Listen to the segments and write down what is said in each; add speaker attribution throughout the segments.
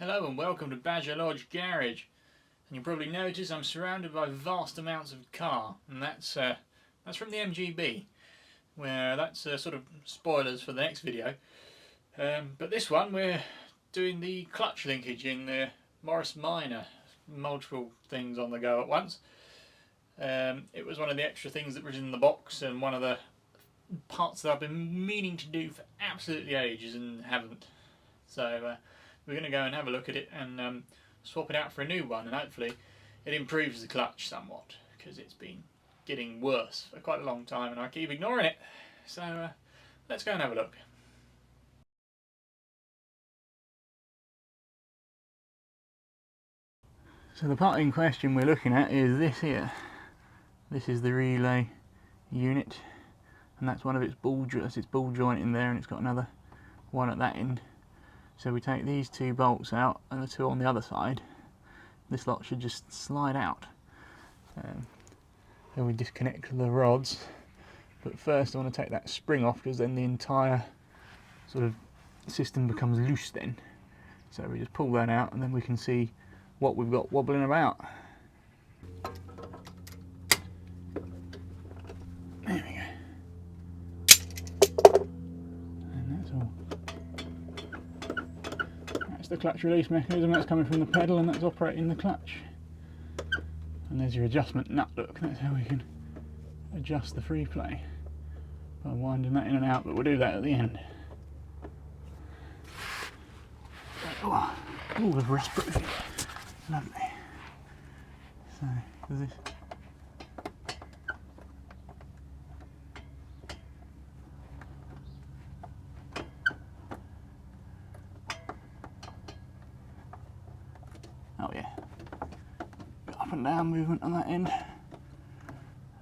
Speaker 1: Hello and welcome to Badger Lodge Garage. And you'll probably notice I'm surrounded by vast amounts of car, and that's from the MGB, where that's sort of spoilers for the next video. But this one we're doing the clutch linkage in the Morris Minor, multiple things on the go at once. It was one of the extra things that was in the box and one of the parts that I've been meaning to do for absolutely ages and haven't. So we're going to go and have a look at it and swap it out for a new one, and hopefully it improves the clutch somewhat, because it's been getting worse for quite a long time and I keep ignoring it. So let's go and have a look. So the part in question we're looking at is this here. This is the relay unit, and that's one of its ball joint in there, and it's got another one at that end. So we take these two bolts out and the two on the other side. This lot should just slide out. Then we disconnect the rods. But first I want to take that spring off, because then the entire sort of system becomes loose then. So we just pull that out and then we can see what we've got wobbling about. There we go. And that's all. That's the clutch release mechanism, that's coming from the pedal and that's operating the clutch. And there's your adjustment nut, look, that's how we can adjust the Freeplay by winding that in and out, but we'll do that at the end. Oh, the rust proofing, lovely. So, there's this. Oh yeah, got up and down movement on that end,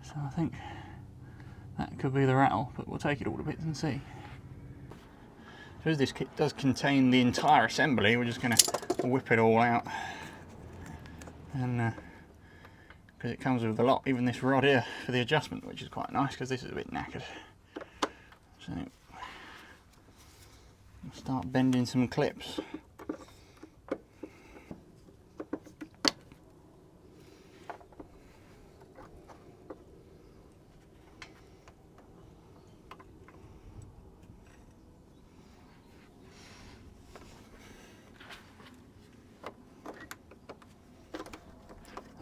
Speaker 1: so I think that could be the rattle, but we'll take it all to bits and see. So as this kit does contain the entire assembly, we're just going to whip it all out, and because it comes with a lot, even this rod here for the adjustment, which is quite nice because this is a bit knackered. So we'll start bending some clips.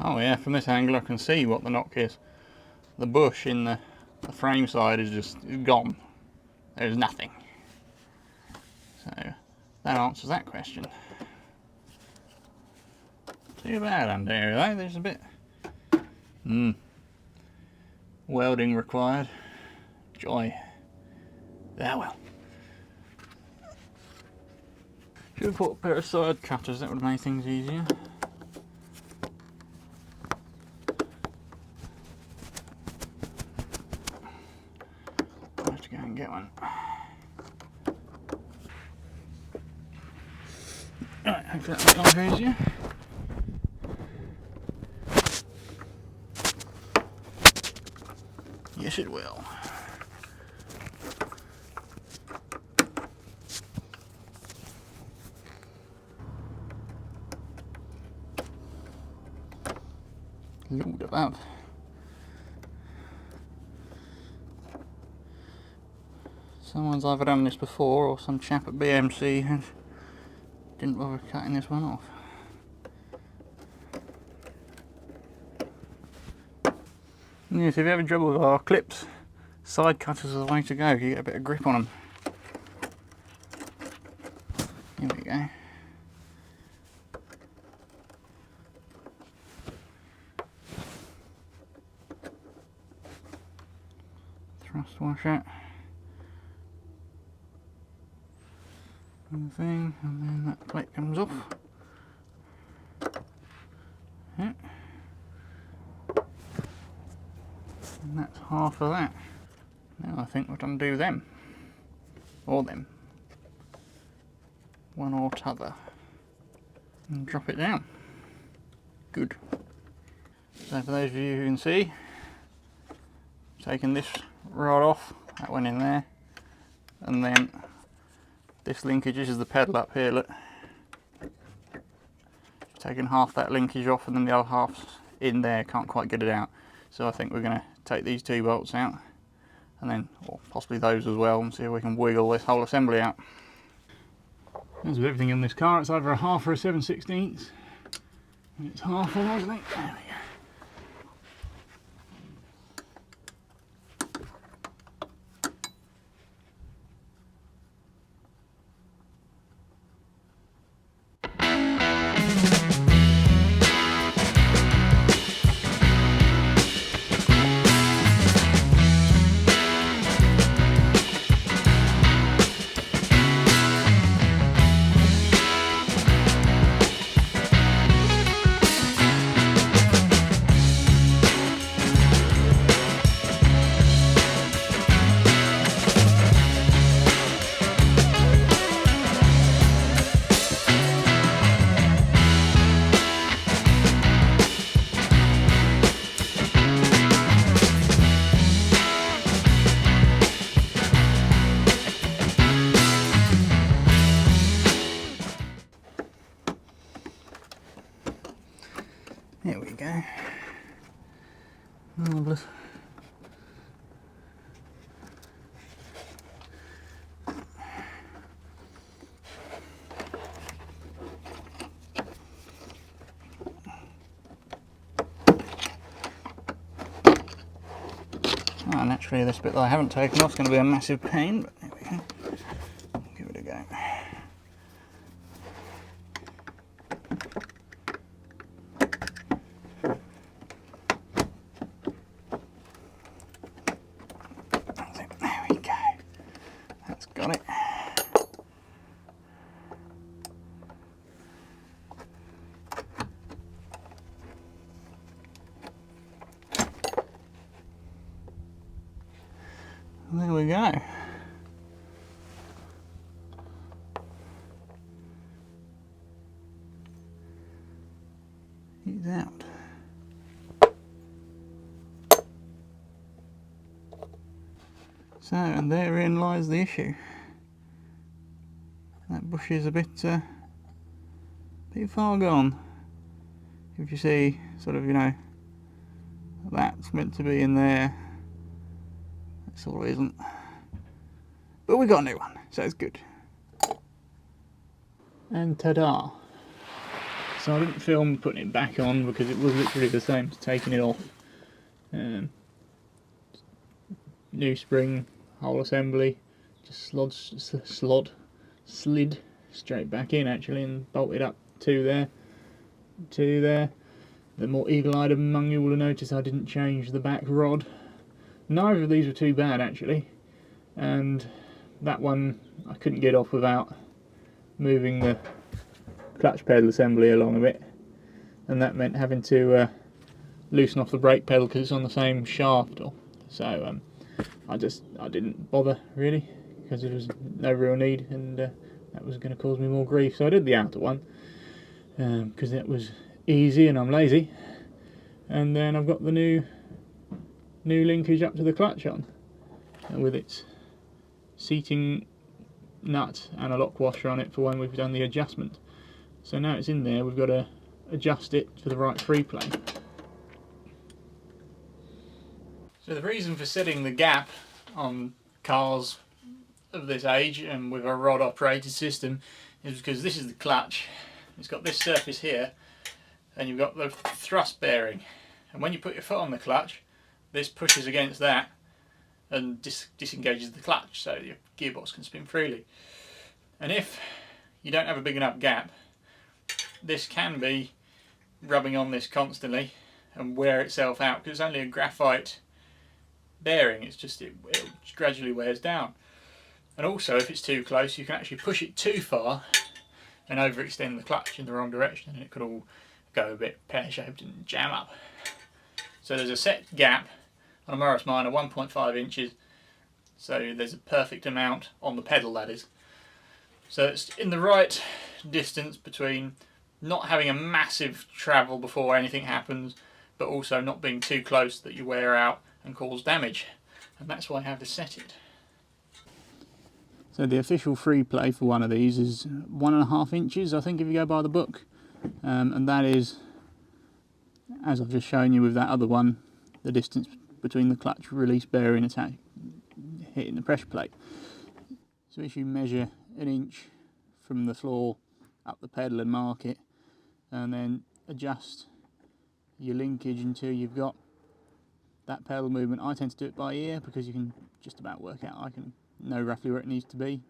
Speaker 1: Oh yeah, from this angle I can see what the knock is. The bush in the frame side is gone. There's nothing. So that answers that question. Too bad under here though, there's a bit welding required. Joy. Ah well. Should have put a pair of side cutters, that would have made things easier. Get one. Alright, hopefully that makes life easier. Yes, it will. Lord above. Someone's either done this before, or some chap at BMC and didn't bother cutting this one off. Yes, if you have trouble with our clips, side cutters are the way to go. You get a bit of grip on them. Here we go. Thrust washer. Thing, and then that plate comes off. Yeah. And that's half of that. Now I think we'll undo them. Or them. One or t'other. And drop it down. Good. So for those of you who can see, taking this rod off, that went in there, and then this linkage, this is the pedal up here, look. taken half that linkage off and then the other half's in there, can't quite get it out. So I think we're going to take these 2 bolts out and then, or possibly those as well, and see if we can wiggle this whole assembly out. As with everything in this car, it's either a half or a 7/16. And it's half obviously. There we go. There we go. Marvellous. Naturally this bit that I haven't taken off is going to be a massive pain, but there we go. Give it a go. There we go. That's got it. There we go. He's out. So, and therein lies the issue. That bush is a bit far gone. If you see, sort of, you know, that's meant to be in there. It sort of isn't. But we got a new one, so it's good. And ta-da! So I didn't film putting it back on because it was literally the same as taking it off. New spring, whole assembly, just slid straight back in actually and bolted up to there. The more eagle-eyed among you will have noticed I didn't change the back rod. Neither of these were too bad actually, and that one I couldn't get off without moving the clutch pedal assembly along a bit, and that meant having to loosen off the brake pedal because it's on the same shaft. So I didn't bother really because there was no real need, and that was going to cause me more grief. So I did the outer one because that was easy and I'm lazy, and then I've got the new linkage up to the clutch on with its seating nut and a lock washer on it for when we've done the adjustment. So now it's in there, we've got to adjust it to the right Freeplay. So the reason for setting the gap on cars of this age and with a rod operated system is because this is the clutch. It's got this surface here and you've got the thrust bearing, and when you put your foot on the clutch, this pushes against that and disengages the clutch so your gearbox can spin freely. And if you don't have a big enough gap, this can be rubbing on this constantly and wear itself out because it's only a graphite bearing. It's just it gradually wears down. And also if it's too close you can actually push it too far and overextend the clutch in the wrong direction and it could all go a bit pear-shaped and jam up. So there's a set gap on a Morris Minor, 1.5 inches, so there's a perfect amount on the pedal, that is. So it's in the right distance between not having a massive travel before anything happens, but also not being too close that you wear out and cause damage, and that's why I have to set it. So the official Freeplay for one of these is 1.5 inches, I think, if you go by the book.
Speaker 2: and that is, as I've just shown you with that other one, the distance between the clutch release bearing hitting the pressure plate. So if you measure 1 inch from the floor up the pedal and mark it, and then adjust your linkage until you've got that pedal movement. I tend to do it by ear because you can just about work out, I can know roughly where it needs to be.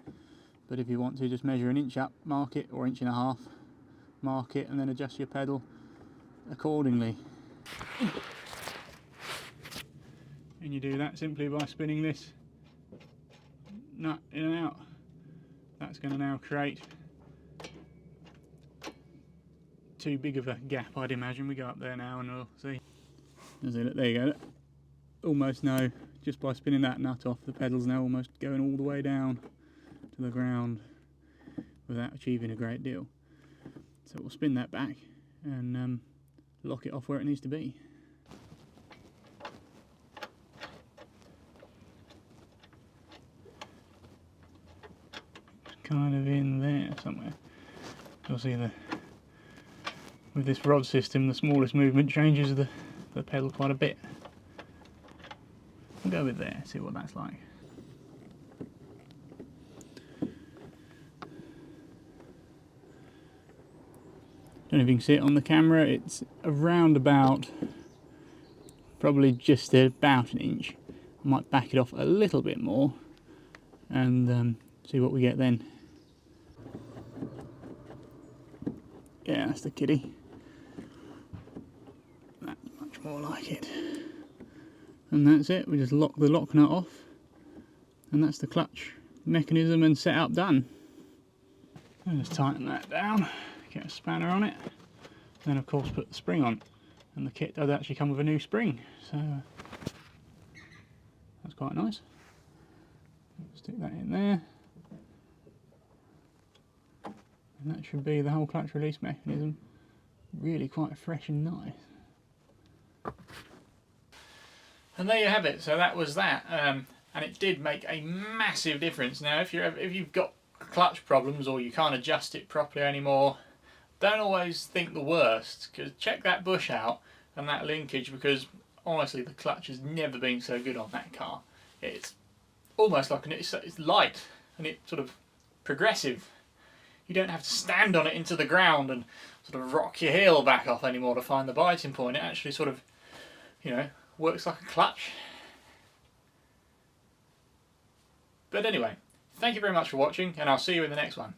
Speaker 2: But if you want to, just measure 1 inch up, mark it, or 1.5 inches, mark it, and then adjust your pedal accordingly. And you do that simply by spinning this nut in and out. That's going to now create too big of a gap, I'd imagine. We go up there now and we'll see. There you go. Almost know, just by spinning that nut off, the pedal's now almost going all the way down to the ground without achieving a great deal. So we'll spin that back and lock it off where it needs to be. Kind of in there somewhere. You'll see with this rod system, the smallest movement changes the pedal quite a bit. We'll go with there, see what that's like. Don't know if you can see it on the camera, it's around about, probably just about 1 inch. I might back it off a little bit more and see what we get then. Yeah, that's the kitty. That's much more like it. And that's it, we just lock the lock nut off, and that's the clutch mechanism and setup done. And just tighten that down, get a spanner on it, then of course put the spring on. And the kit does actually come with a new spring, so that's quite nice. Stick that in there. And that should be the whole clutch release mechanism. Really quite fresh and nice.
Speaker 1: And there you have it. So that was that, and it did make a massive difference. Now, if you've got clutch problems or you can't adjust it properly anymore, don't always think the worst. Because check that bush out and that linkage, because honestly, the clutch has never been so good on that car. It's almost like it's light and it's sort of progressive. You don't have to stand on it into the ground and sort of rock your heel back off anymore to find the biting point. It actually sort of, you know, works like a clutch. But anyway, thank you very much for watching, and I'll see you in the next one.